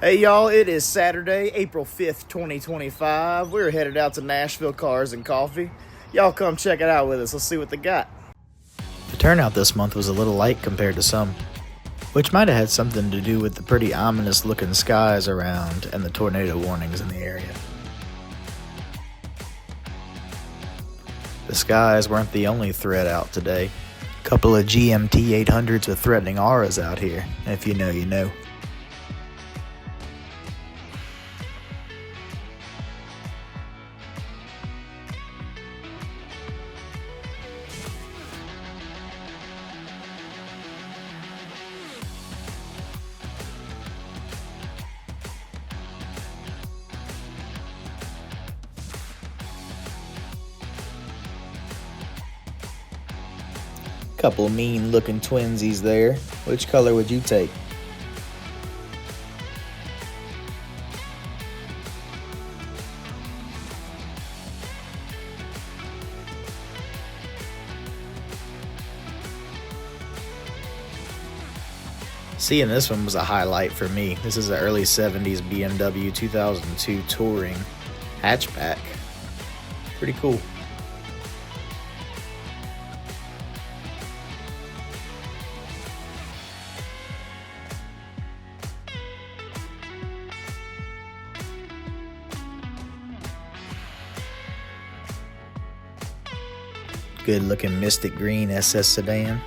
Hey y'all, it is Saturday, April 5th, 2025. We're headed out to Nashville Cars and Coffee. Y'all come check it out with us. Let's see what they got. The turnout this month was a little light compared to some, which might have had something to do with the pretty ominous looking skies around and the tornado warnings in the area. The skies weren't the only threat out today. A couple of GMT 800s with threatening auras out here. If you know, you know. Couple mean looking twinsies there. Which color would you take? Seeing this one was a highlight for me. This is an early 70s BMW 2002 Touring hatchback. Pretty cool. Good looking Mystic Green SS sedan.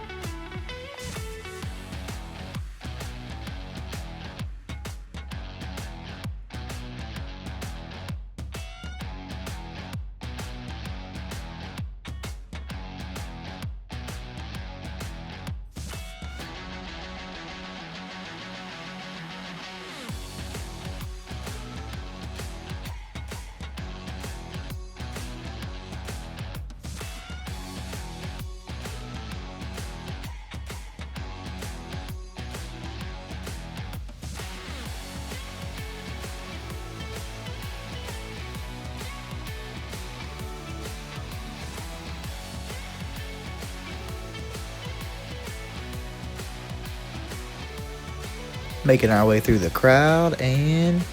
Making our way through the crowd, and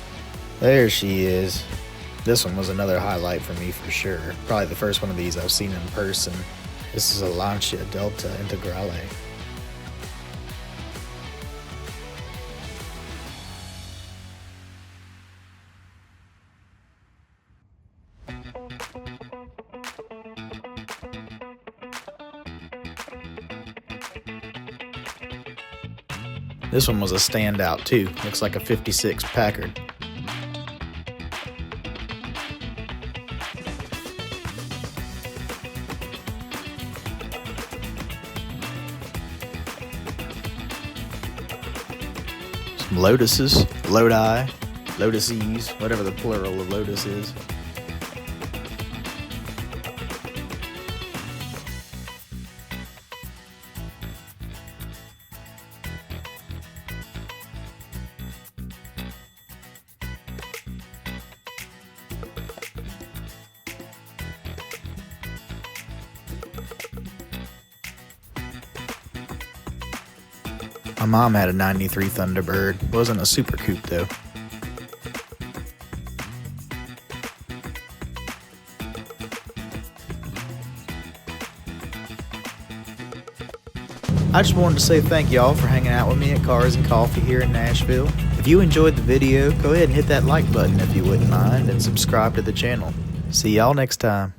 there she is. This one was another highlight for me for sure. Probably the first one of these I've seen in person. This is a LANCIA Delta INTEGRALE. This one was a standout too. Looks like a 56 Packard. Some Lotuses, Lodi, Lotuses, whatever the plural of Lotus is. My mom had a 93 Thunderbird. Wasn't a super coupe though. I just wanted to say thank y'all for hanging out with me at Cars and Coffee here in Nashville. If you enjoyed the video, go ahead and hit that like button if you wouldn't mind, and subscribe to the channel. See y'all next time.